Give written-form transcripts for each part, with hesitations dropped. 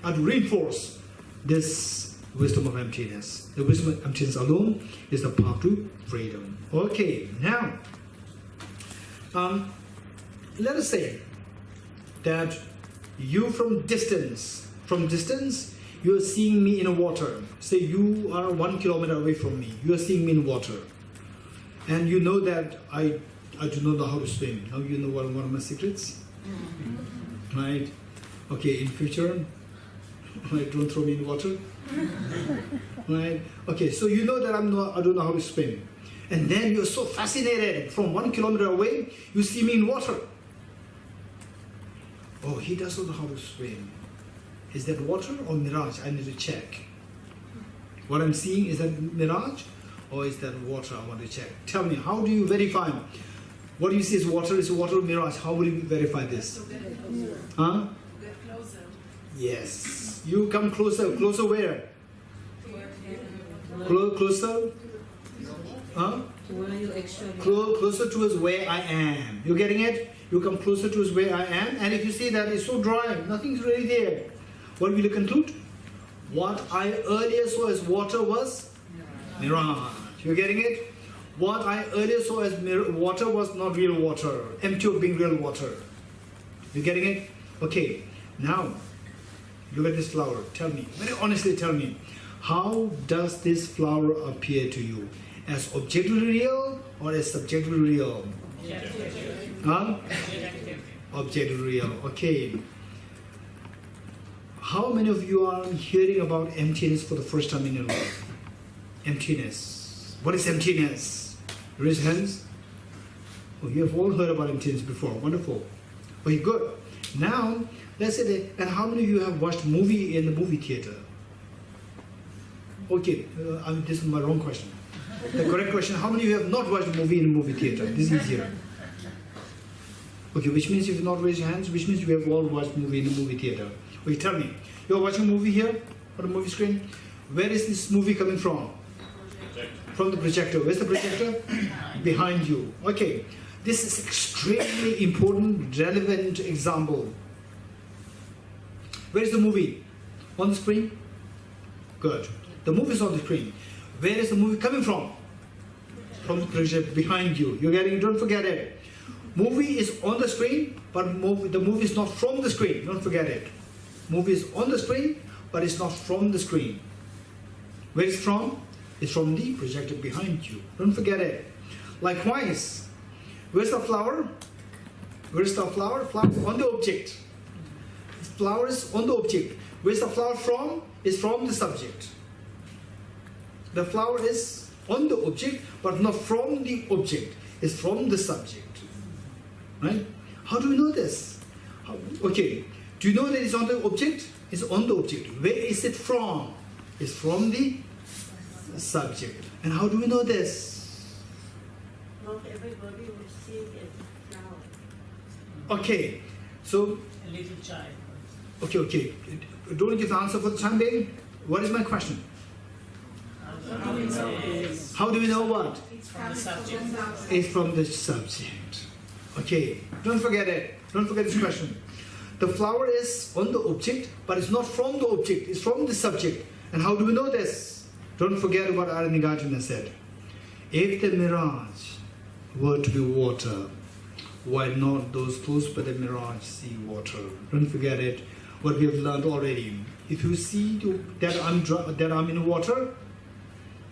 and to reinforce this wisdom of emptiness. The wisdom of emptiness alone is the path to freedom. Okay, now, let us say that you from distance, you are seeing me in water. Say you are 1 kilometer away from me. You are seeing me in water. And you know that I do not know how to swim. Now you know one of my secrets? Right? Okay, in future, right, don't throw me in water. Right? Okay, so you know that I don't know how to swim. And then you're so fascinated. From 1 kilometer away, you see me in water. Oh, he doesn't know how to swim. Is that water or mirage? I need to check. What I'm seeing, is that mirage or is that water? I want to check. Tell me, how do you verify? What do you see is water or mirage? How will you verify this? Huh? Get closer. Yes. You come closer. Closer where? Closer? Huh? Closer towards where I am. You getting it? You come closer towards where I am, and if you see that it's so dry, nothing's really there, what will you conclude? What I earlier saw as water was mirage. You getting it? What I earlier saw as water was not real water, empty of being real water. You getting it? Okay. Now, look at this flower. Tell me, very honestly, tell me, how does this flower appear to you? As objectively real or as subjectively real? Huh? Objectively real. Okay. How many of you are hearing about emptiness for the first time in your life? Emptiness. What is emptiness? Raise hands. Oh, you have all heard about emptiness before. Wonderful. Okay, good. Now, let's say that, and how many of you have watched movie in the movie theater? Okay, this is my wrong question. The correct question, how many of you have not watched a movie in a movie theater? This is easier. Okay, which means if you have not raised your hands, which means you have all watched movie in a movie theater. Okay, tell me, you're watching a movie here on the movie screen. Where is this movie coming from? From the projector. Where's the projector? Behind you. Okay, this is extremely important, relevant example. Where is the movie? On the screen? Good. The movie is on the screen. Where is the movie coming from? From the projector behind you. You're getting it? Don't forget it. Movie is on the screen, but the movie is not from the screen. Don't forget it. Movie is on the screen, but it's not from the screen. Where it's from? It's from the projector behind you. Don't forget it. Likewise, where's the flower? Where's the flower? Flower is on the object. Flower is on the object. Where's the flower from? It's from the subject. The flower is on the object, but not from the object. It's from the subject. Right? How do we know this? Okay. Do you know that it's on the object? It's on the object. Where is it from? It's from the subject. And how do we know this? Not everybody will see it as a flower. Okay. So, A little child. okay. Don't give the answer for the time being. What is my question? How do we know what? It's from the subject. It's from the subject. Okay, don't forget it. Don't forget this question. The flower is on the object, but it's not from the object. It's from the subject. And how do we know this? Don't forget what Nagarjuna said. If the mirage were to be water, why not those close by the mirage see water? Don't forget it. What we have learned already. If you see that I'm in water,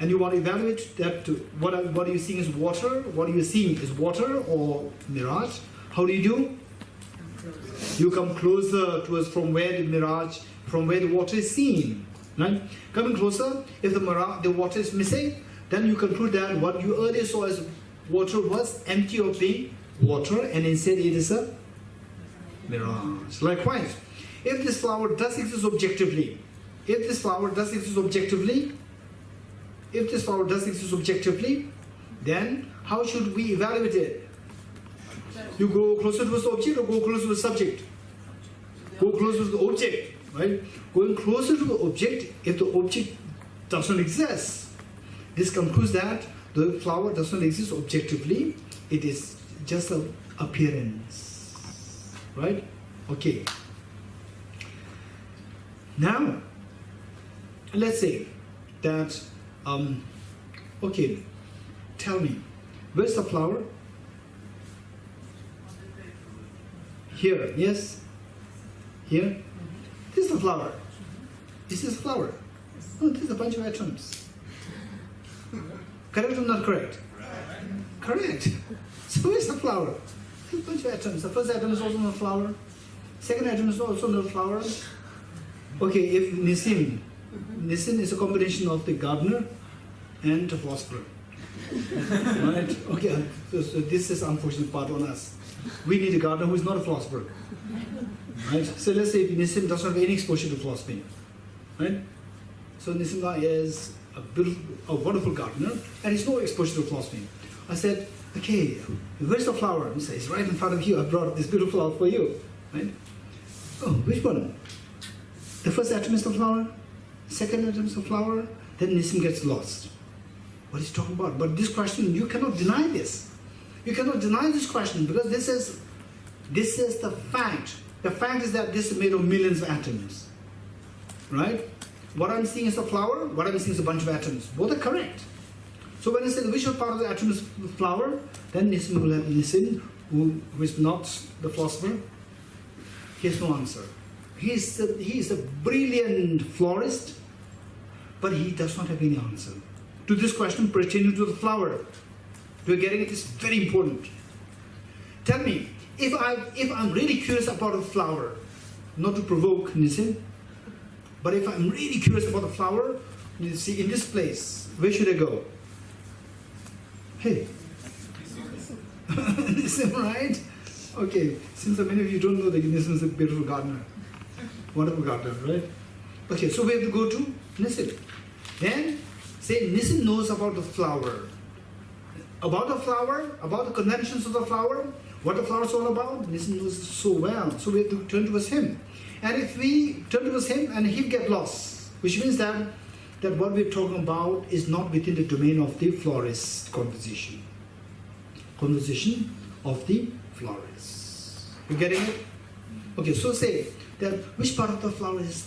and you want to evaluate that, what are you seeing is water? What are you seeing is water or mirage? How do you do? You come closer towards from where the water is seen. Right? Coming closer, if the water is missing, then you conclude that what you earlier saw as water was empty of being water, and instead it is a mirage. Likewise, if this flower does exist objectively, then how should we evaluate it? You go closer to the object or go closer to the subject? Go closer to the object, right? Going closer to the object, if the object doesn't exist, this concludes that the flower does not exist objectively, it is just an appearance, right? Okay. Now, let's say that, okay, tell me, where's the flower? Here, yes? Here? This is the flower. This is the flower. Oh, this is a bunch of atoms. Correct or not correct? Correct. So where's the flower? There's a bunch of atoms. The first atom is also not a flower. Second atom is also not a flower. Okay, if Nissim is a combination of the gardener and the philosopher. Right? Okay, so this is unfortunate part on us. We need a gardener who is not a philosopher. Right? So let's say Nissim does not have any exposure to philosophy. Right? So Nissim is a wonderful gardener and he's no exposure to philosophy. I said, okay, where's the flower? He says, right in front of you. I brought this beautiful flower for you. Right? Oh, which one? The first atom is the flower, second atom is the flower, then Nissim gets lost. What is he talking about? But this question, you cannot deny this. You cannot deny this question because this is the fact. The fact is that this is made of millions of atoms. Right? What I'm seeing is a flower, what I'm seeing is a bunch of atoms. Both are correct. So when I say which part of the atom is the flower, then Nissim will have Nissim, who is not the philosopher. He has no answer. He is a brilliant florist, but he does not have any answer to this question pertaining to the flower. We're getting it. It's very important. Tell me, if I'm really curious about a flower, not to provoke Nissim, but if I'm really curious about the flower, you see, in this place, where should I go? Hey, Nissim, right? Okay, since many of you don't know that Nissim is a beautiful gardener, wonderful gardener, right? Okay, so we have to go to Nissim. Then say Nissim knows about the flower. About the flower, about the conventions of the flower, what the flower is all about, Nissim knows so well. So we have to turn towards him. And if we turn towards him and he'll get lost, which means that what we're talking about is not within the domain of the florist conversation. Conversation of the florist. You getting it? Okay, so say that which part of the flower is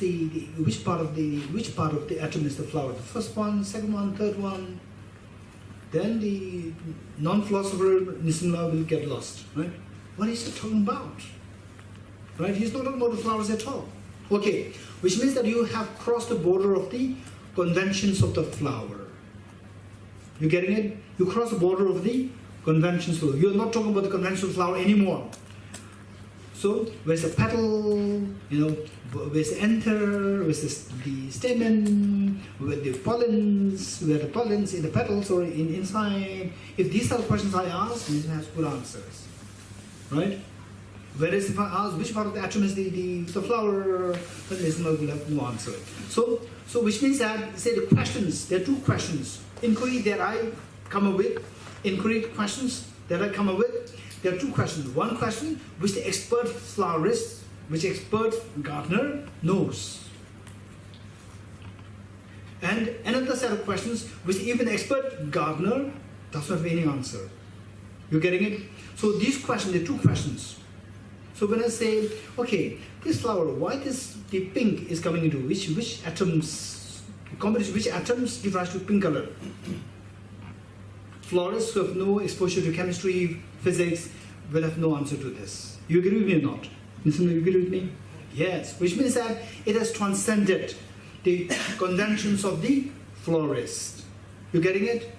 which part of the atom is the flower? The first one, second one, third one. Then the non-philosopher Nissim will get lost, right? What is he talking about? Right? He's not talking about the flowers at all. Okay, which means that you have crossed the border of the conventions of the flower. You getting it? You cross the border of the conventions. You're not talking about the conventions of the flower anymore. So where's the petal? Where's the anther? Where's the stamen? Where the pollens? Where the pollens in the petals or inside? If these are the questions I ask, Nissim has good answers, right? Whereas if I ask which part of the atom is the flower, then Nissim will have no answer. So which means that say the questions. There are two questions. Inquiry that I come up with. Inquiry questions that I come up with. There are two questions. One question which the expert florist, which expert gardener knows. And another set of questions which even expert gardener does not have any answer. You getting it? So these questions, there are two questions. So when I say, okay, this flower, why the pink is coming into which atoms, combination, which atoms give rise to pink color? Florists who have no exposure to chemistry, physics, will have no answer to this. You agree with me or not? Nissim, you agree with me? Yes, which means that it has transcended the conventions of the florist. You getting it?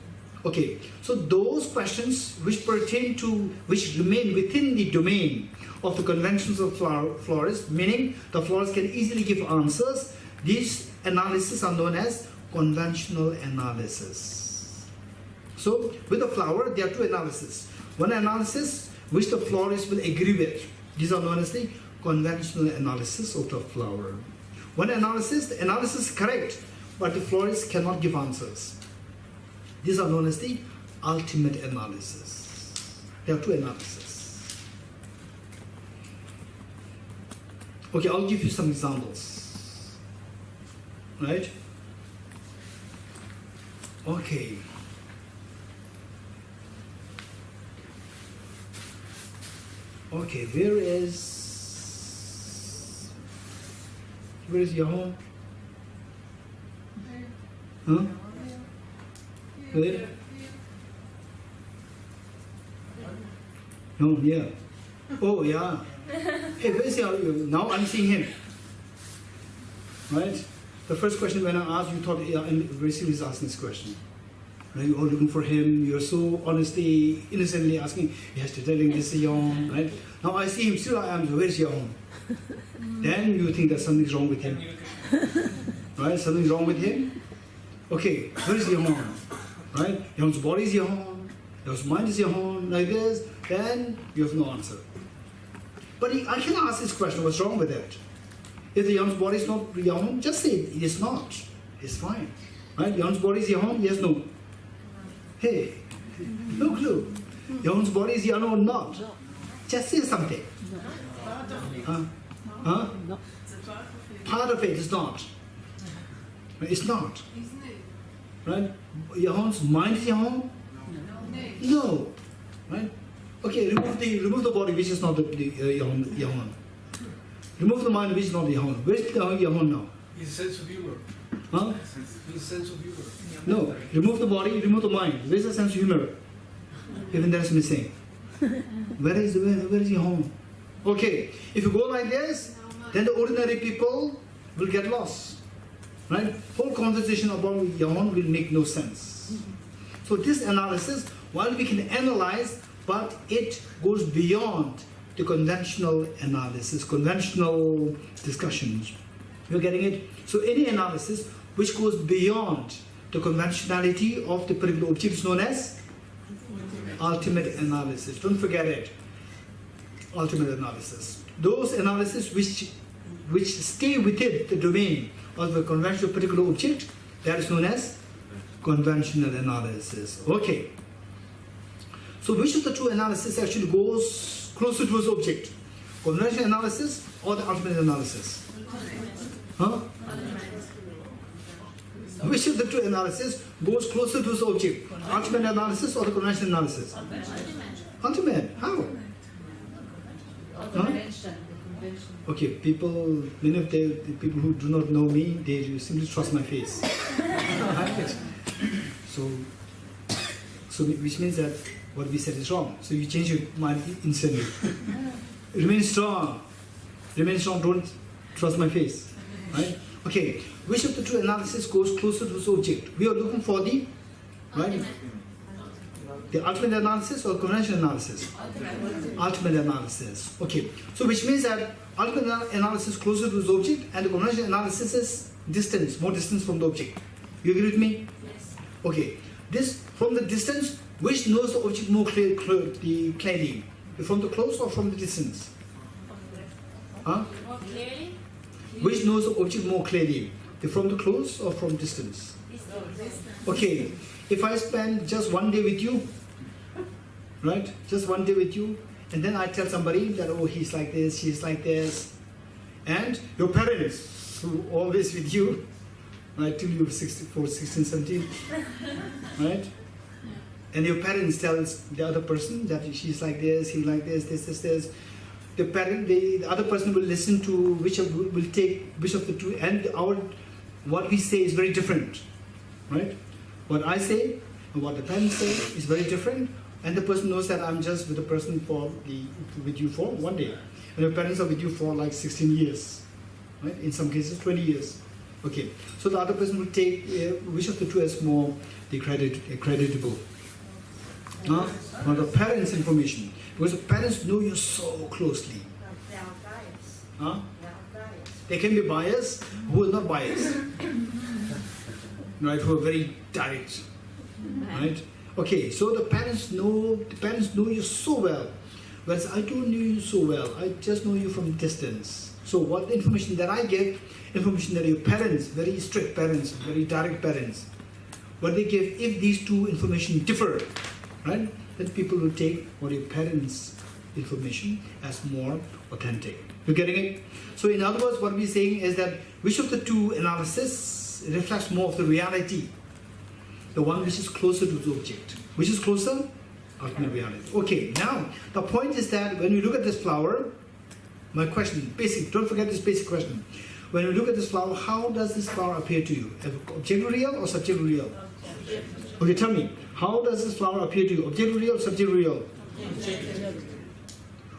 Okay, so those questions which remain within the domain of the conventions of florists, meaning the florist can easily give answers, these analyses are known as conventional analysis. So with the flower, there are two analyses. One analysis which the florist will agree with. These are known as the conventional analysis of the flower. One analysis, the analysis is correct, but the florist cannot give answers. These are known as the ultimate analysis. There are two analyses. Okay, I'll give you some examples. Right? Okay. Okay, where is... Where is Yahon? Huh? Where? No, yeah. Oh, yeah. Hey, where is Yahon? Now I'm seeing him. Right? The first question when I asked, you thought, yeah, I'm very serious asking this question. Right? You're all looking for him. You're so honestly, innocently asking, yes, to telling this is Yahon. Right? Now I see him, still I am, where's Yahon? Then you think that something's wrong with him. Right? Something's wrong with him? Okay, where is Yahon? Right? Yahon's body is Yahon. Yahon's mind is Yahon. Like this. Then you have no answer. But I can ask this question, what's wrong with it? If the Yahon's body is not Yahon, just say it is not. It's fine. Right? Yahon's body is Yahon? Yes, no. Hey, no clue. Yahon's body is Yahon or not? Just say something. Huh? Huh? Part of it is not. It's not. Right? Yahon's mind is Yahon? No. Right? Okay, remove the body which is not the Yahon. Remove the mind which is not Yahon. Where's the Yahon now? His sense of humor. Huh? His sense of humor. No. Remove the body, remove the mind. Where's the sense of humor? Even that is missing. Where is Yahon? Okay, if you go like this, then the ordinary people will get lost. Right? Whole conversation about Yahon will make no sense. So this analysis, while we can analyze, but it goes beyond the conventional analysis, conventional discussions. You're getting it? So any analysis which goes beyond the conventionality of the particular object is known as ultimate analysis. Don't forget it. Ultimate analysis. Those analysis which stay within the domain of the conventional particular object, that is known as conventional analysis. Okay. So which of the two analysis actually goes closer to its object? Conventional analysis or the ultimate analysis? Huh? Which of the two analysis goes closer to its object? Ultimate analysis or the conventional analysis? Ultimate. How? Huh? Okay, many of the people who do not know me, they simply trust my face. So which means that what we said is wrong. So you change your mind instantly. Remain strong. Remain strong, don't trust my face. Right? Okay, which of the two analysis goes closer to the object? We are looking for the, right? The ultimate analysis or conventional analysis? Ultimate analysis. Okay, so which means that ultimate analysis closer to the object and the conventional analysis is distance, more distance from the object. You agree with me? Yes. Okay, this from the distance, which knows the object more clearly? From the close or from the distance? Huh? More clearly? Which knows the object more clearly? From the close or from distance? Okay, if I spend just one day with you, right? Just one day with you, and then I tell somebody that, oh, he's like this, she's like this, and your parents, who are always with you, right, till you were 16, 17, right? And your parents tell the other person that she's like this, he's like this. The other person will listen to which of the two, and what we say is very different, right? What I say and what the parents say is very different, and the person knows that I'm just with the person with you for one day, and your parents are with you for like 16 years, right? In some cases 20 years. Okay, so the other person will take which of the two is more creditable. Or the parents' information, because the parents know you so closely. They are biased. Huh? They are biased. They can be biased, who is not biased, right? Who are very direct, right? Okay, so the parents know you so well, whereas I don't know you so well. I just know you from distance. So what information that I give, information that your parents, very strict parents, very direct parents, what they give, if these two information differ, right, then people will take what your parents' information as more authentic. You're getting it? So in other words, what we're saying is that which of the two analysis reflects more of the reality? The one which is closer to the object. Which is closer? Ultimate reality. Okay, now the point is that when you look at this flower, my question, basic, don't forget this basic question. When you look at this flower, how does this flower appear to you? Objective real or subjective real? Okay, tell me, how does this flower appear to you? Objective real or subjective real?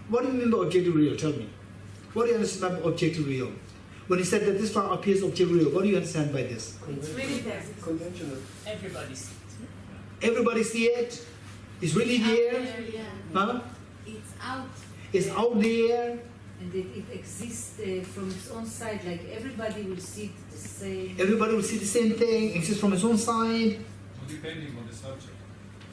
What do you mean by objective real? Tell me. What do you understand by objective real? When you said that this flower appears objective real, what do you understand by this? It's really there. Conventional. Everybody sees Everybody see it? It's really there? Yeah. Huh? It's out, It's out there? and it exists from its own side, like everybody will see it the same. Everybody will see the same thing, exists from its own side? Not depending on the subject.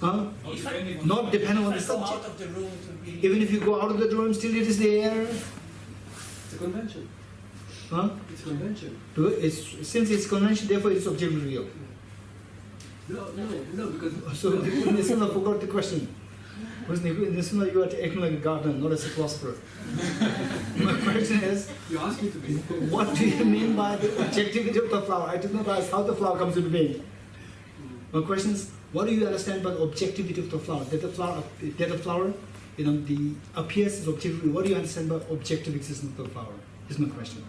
Huh? Not depending on Not depending on the If I go subject. out of the room, it will be. Even if you go out of the room, still it is there? It's a convention. Huh? It's convention. Since it's convention, therefore it's objective real. No, because So Nisima forgot the question. Nisima, you are acting like a gardener, not as a philosopher. My question is, you asked me to be. what do you mean by the objectivity of the flower? I did not ask how the flower comes into being. My question is, what do you understand by the objectivity of the flower? That the flower, the appears as objective. What do you understand by objective existence of the flower? Is my question.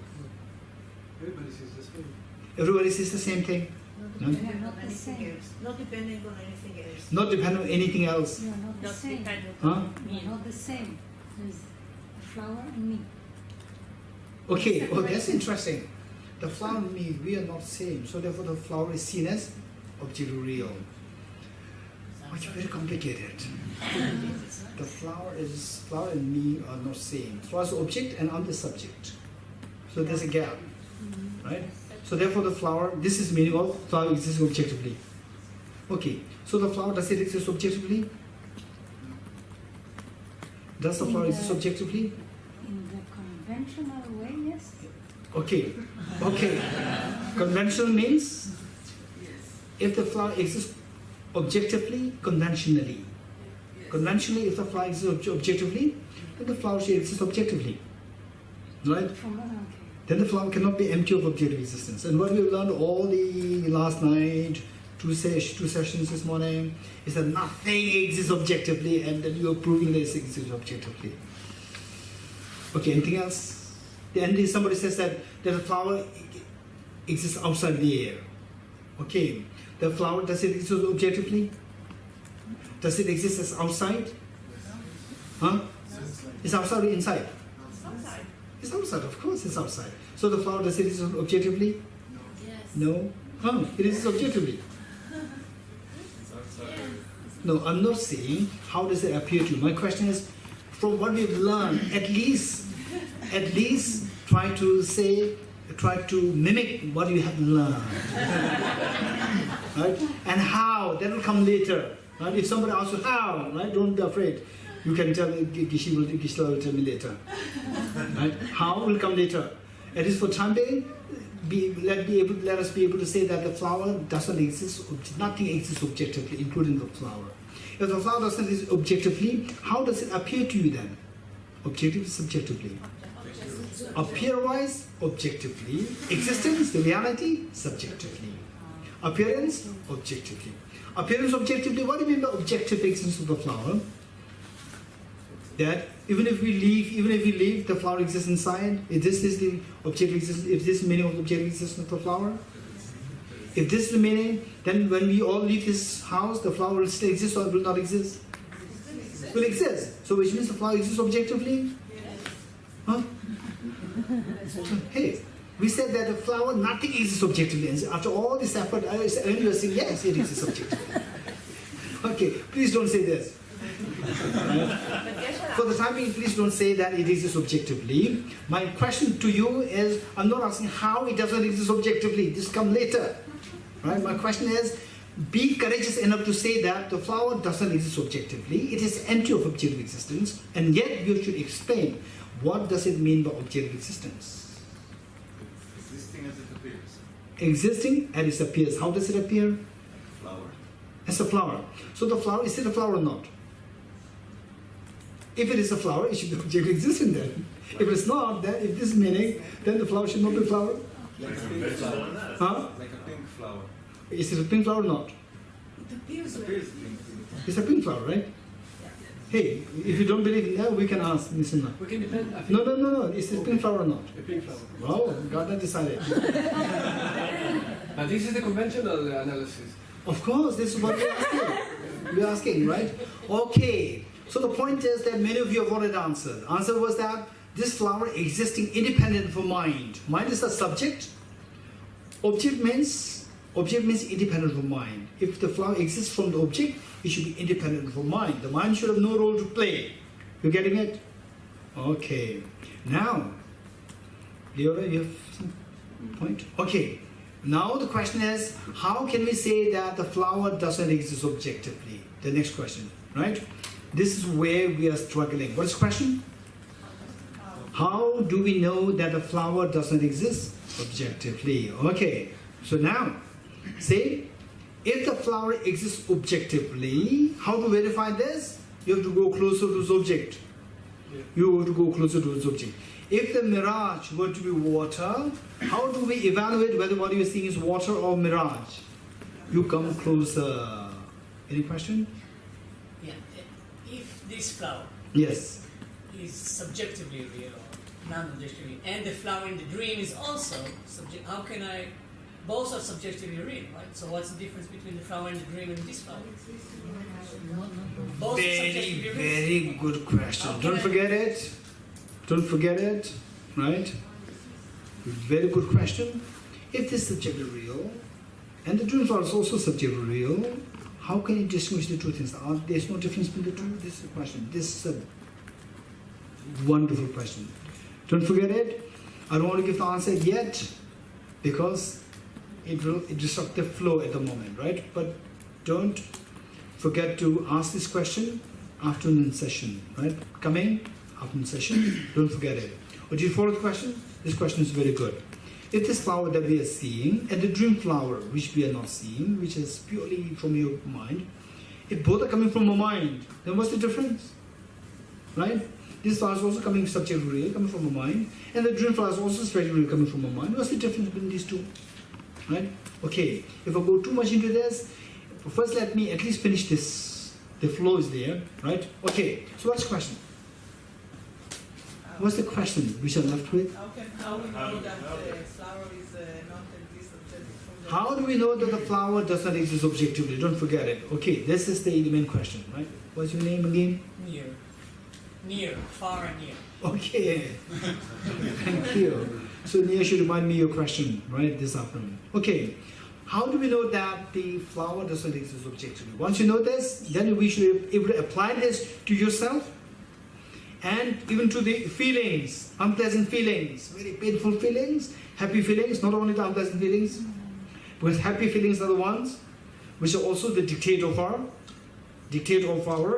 Everybody sees the same. Everybody sees the same thing. No? Not the same. Not depending on anything else. Not dependent on anything else. No, not the Not same. dependent Huh? on No, me. not the same. There's a flower and me. Okay, oh, that's interesting. The flower and me, we are not same. So therefore the flower is seen as objective real. It's very complicated. The flower and me are not same. Flower is the object and I'm the subject. So there's a gap, right? So therefore the flower, this is meaning of flower exists objectively. Okay, so the flower, does it exist objectively? Does the flower exist objectively? In the conventional way, yes. Okay, okay. Conventional means if the flower exists objectively, conventionally. Conventionally, if the flower exists objectively, then the flower should exist objectively. Right? Okay. Then the flower cannot be empty of objective existence. And what we've learned all the last night, two sessions this morning, is that nothing exists objectively, and then you're proving that it exists objectively. Okay, anything else? And somebody says that a flower exists outside the air. Okay, the flower, does it exist objectively? Does it exist as outside? Huh? It's outside or inside? Outside. It's outside, of course it's outside. So the flower, does it exist objectively? Yes. No. Huh? It exists objectively. It's outside. No, I'm not saying how does it appear to you. My question is, from what we've learned, at least try to mimic what you have learned. Right? And how, that will come later. Right? If somebody asks you how, right? Don't be afraid. You can tell Geshe will tell me later. Right? How will come later. At least for time being, let us be able to say that the flower doesn't exist, nothing exists objectively, including the flower. If the flower doesn't exist objectively, how does it appear to you then? Objectively, subjectively. Appear-wise, objectively. Existence, the reality, subjectively. Appearance, objectively. Appearance, objectively, what do you mean by objective existence of the flower? That even if we leave, the flower exists inside. If this is the objective existence, if this is the meaning of the objective existence of the flower, if this is the meaning, then when we all leave this house, the flower will still exist or will not exist? Will exist. So which means the flower exists objectively? Huh? Hey, we said that the flower, nothing exists objectively. And after all this effort, you are saying, yes, it exists objectively. Okay, please don't say this. For the time being, please don't say that it exists objectively. My question to you is, I'm not asking how it doesn't exist objectively. This come later. Right? My question is, be courageous enough to say that the flower doesn't exist objectively. It is empty of objective existence, and yet you should explain what does it mean by objective existence. Existing as it appears. Existing as it appears. How does it appear? Flower. As a flower. So the flower, is it a flower or not? If it is a flower, it should be objective existence then. If it's not, then if this is meaning, then the flower should not be a flower. Like a pink flower. Huh? Like a pink flower. Is it a pink flower or not? It appears It like appears pink. It's a pink flower, right? Hey, if you don't believe in that, we can ask Nisima. We can depend. I think. No. Is it pink flower or not? A pink flower. Well, God has decided. But this is the conventional analysis. Of course, this is what we're asking. We're asking, right? Okay. So the point is that many of you have already answered. Answer was that this flower existing independent from mind. Mind is the subject. Object means independent from mind. If the flower exists from the object, it should be independent from mind. The mind should have no role to play. You getting it? Okay. Now, Leora, you have some point? Okay. Now the question is, how can we say that the flower doesn't exist objectively? The next question, right? This is where we are struggling. What's the question? How do we know that the flower doesn't exist objectively? Okay. So now, say, if the flower exists objectively, how to verify this? You have to go closer to this object. Yeah. You have to go closer to this object. If the mirage were to be water, how do we evaluate whether what you are seeing is water or mirage? You come closer. Any question? Yeah. If this flower Yes. is subjectively real or non-objectively, and the flower in the dream is also subject, how can I? Both are subjectively real, right? So what's the difference between the flower in the dream and this flower? Both are Very, subjectively real. very good question. Okay. Don't forget it. Don't forget it, right? Very good question. If this is subjectively real, and the dream flower is also subjectively real, how can you distinguish the two things? There's no difference between the two? This is the question. This is a wonderful question. Don't forget it. I don't want to give the answer yet, because it disrupts the flow at the moment, right? But don't forget to ask this question afternoon session, right? Coming afternoon session, don't forget it. But you follow the question? This question is very good. If this flower that we are seeing and the dream flower which we are not seeing, which is purely from your mind, if both are coming from a mind, then what's the difference? Right? This flower is also coming subjectively real, coming from a mind, and the dream flower is also subjectively real, coming from a mind. What's the difference between these two? Right? Okay, if I go too much into this, first let me at least finish this. The flow is there, right? Okay, so what's the question? What's the question which I'm left with? How we know that the flower is not exist objective from the How do we know that the flower does not exist objectively? Don't forget it. Okay, this is the main question, right? What's your name again? Near, far and near. Okay, thank you. So Nia should remind me your question, right, this afternoon. Okay, how do we know that the flower doesn't exist objectively? Once you know this, then we should be able to apply this to yourself and even to the feelings, unpleasant feelings, very painful feelings, happy feelings, not only the unpleasant feelings, because happy feelings are the ones which are also the dictate of our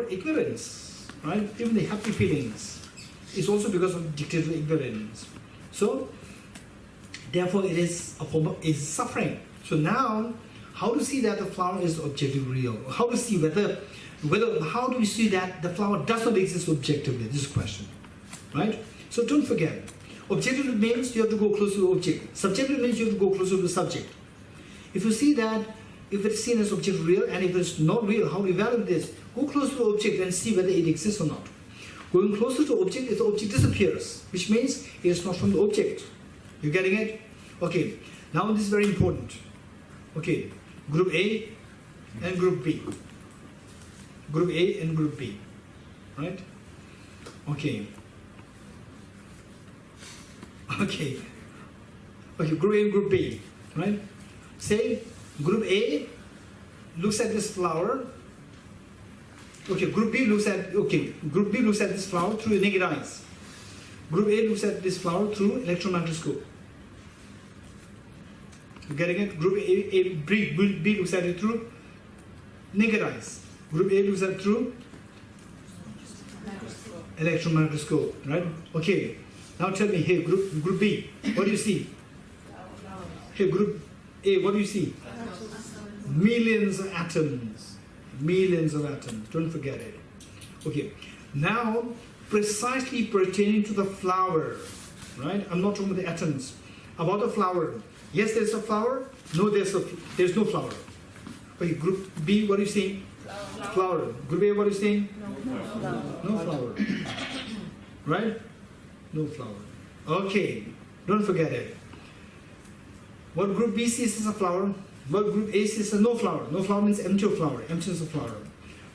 ignorance, right? Even the happy feelings is also because of dictate of ignorance. So, therefore, it is a form of suffering. So now, how to see that the flower is objectively real? How to see how do we see that the flower does not exist objectively? This is the question, right? So don't forget, objectively means you have to go close to the object. Subjectively means you have to go closer to the subject. If you see that, if it's seen as objectively real, and if it's not real, how to evaluate this? Go close to the object and see whether it exists or not. Going closer to the object, if the object disappears, which means it is not from the object. You getting it? Okay. Now this is very important. Okay. Group A and Group B. Group A and Group B. Right? Okay. Okay. Okay, Group A and Group B. Right? Say Group A looks at this flower. Okay, Group B looks at this flower through naked eyes. Group A looks at this flower through electron microscope. You getting it? Group B looks at it through naked eyes. Group A looks at it through electron microscope, right? Okay. Now tell me, hey, Group B, what do you see? Hey, Group A, what do you see? Millions of atoms. Millions of atoms. Don't forget it. Okay. Now, precisely pertaining to the flower, right? I'm not talking about the atoms. About the flower. Yes, there's a flower. No, there's no flower. Okay, Group B, what do you see? Flower. Group A, what are you saying? No flower. Right? No flower. Okay, don't forget it. What group B sees as a flower? What group A sees as no flower? No flower means empty of flower, emptiness of flower.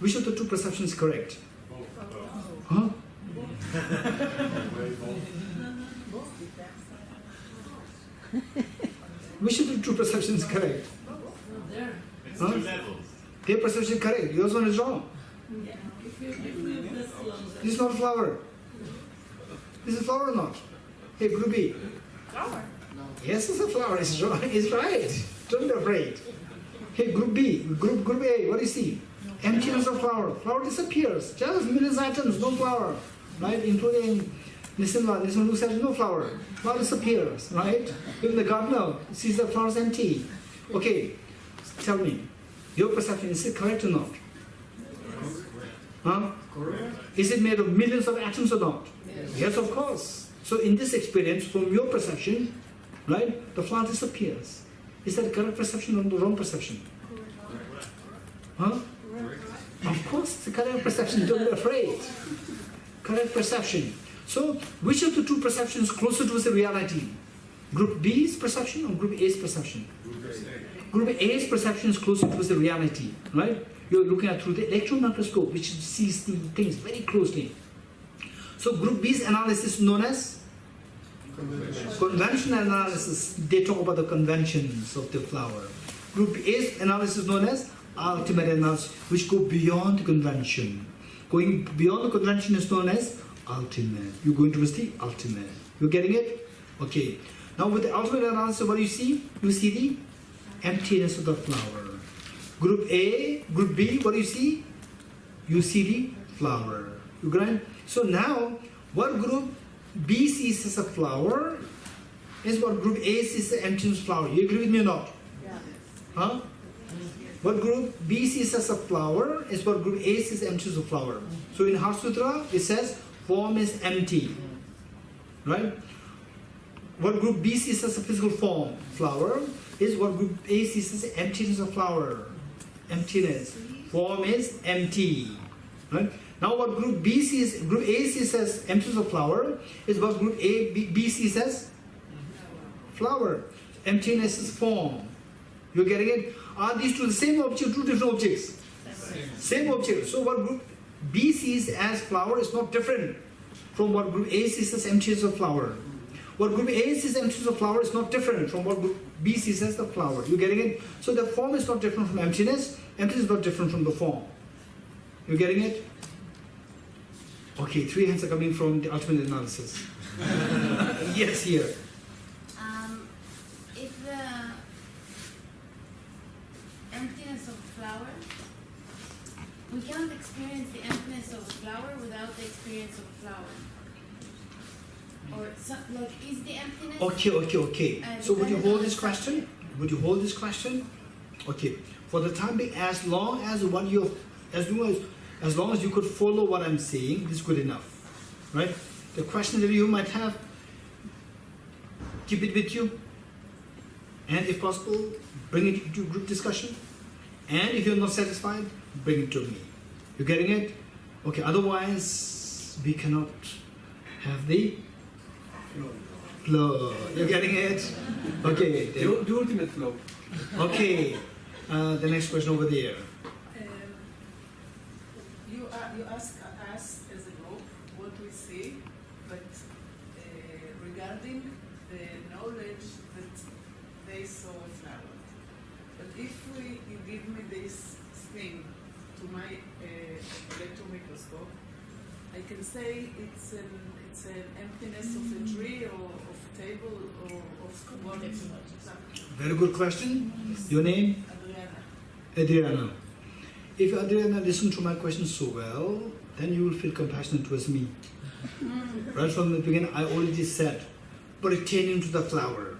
Which of the two perceptions is correct? Huh? Which of the two perceptions is correct? There. It's Huh? two levels. Their perception is correct, yours one is wrong. This is not a flower. This is a flower or not? Hey, group B. Flower. Yes, it's a flower. It's right. It's right. Don't be afraid. Hey, group B, group A. What do you see? Emptiness of flower. Flower disappears. Just millions of atoms, no flower, right? Including Nisimla said no flower. Flower disappears, right? Even the gardener sees the flowers empty. Okay, tell me, your perception is it correct or not? Huh? Is it made of millions of atoms or not? Yes, of course. So in this experience, from your perception, right, the flower disappears. Is that correct perception or the wrong perception? Huh? Of course, it's the correct perception. Don't be afraid. Correct perception. So, which of the two perceptions closer to the reality? Group B's perception or Group A's perception? Group A's perception is closer to the reality, right? You're looking at through the electron microscope, which sees the things very closely. So, Group B's analysis is known as conventional analysis. They talk about the conventions of the flower. Group A's analysis is known as ultimate analysis, which go beyond the convention. Going beyond the convention is known as ultimate. You're going towards the ultimate. You're getting it? Okay. Now with the ultimate analysis, what do you see? You see the emptiness of the flower. Group A, Group B, what do you see? You see the flower. You grant? So now, what Group B sees as a flower is what Group A sees as the emptiness of flower. You agree with me or not? Yeah. Huh? What Group B sees as a flower is what Group A sees as emptiness of flower. So in Heart Sutra, it says form is empty. Right? What Group B sees as a physical form, flower, is what Group A sees as emptiness of flower. Emptiness. Form is empty. Right? Now what Group A sees as emptiness of flower is what Group B sees as flower. Emptiness is form. You're getting it? Are these two the same object, two different objects? Same object. So what Group B sees as flower is not different from what Group A sees as emptiness of flower. What Group A sees as emptiness of flower is not different from what Group B sees as the flower. You getting it? So the form is not different from emptiness. Emptiness is not different from the form. You getting it? Okay, 3 hands are coming from the ultimate analysis. Yes, here. If the emptiness of flower, we can't experience the emptiness of flower without the experience of flower. Or like, is the emptiness? Okay. So would you hold this question? Would you hold this question? Okay. For the time being, as long as you could follow what I'm saying, this is good enough, right? The question that you might have, keep it with you, and if possible, bring it to group discussion. And if you're not satisfied, bring it to me. You getting it? Okay. Otherwise, we cannot have the flow. You're getting it? Okay. The ultimate flow. Okay. The next question over there. You ask us as a group what we see, but regarding the knowledge that they saw a flower. But if you give me this thing to my electron microscope, I can say it's an emptiness of a tree or of a table or of what. Very good question. Your name? Adriana. Adriana. If Adriana listened to my question so well, then you will feel compassionate towards me. Right from the beginning, I already said, pertaining to the flower.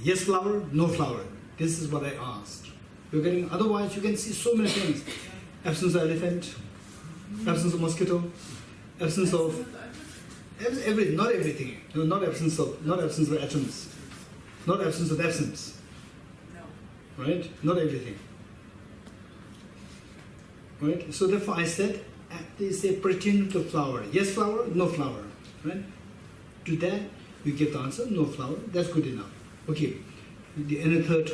Yes flower, no flower. This is what I asked. You're getting, otherwise you can see so many things. Absence of elephant, absence of mosquito, absence of everything, not everything. No, not absence of atoms, not absence of absence. No. Right? Not everything. Right? So therefore I said, they say pertaining to flower. Yes flower, no flower. Right? To that, you give the answer, no flower. That's good enough. Okay. And the third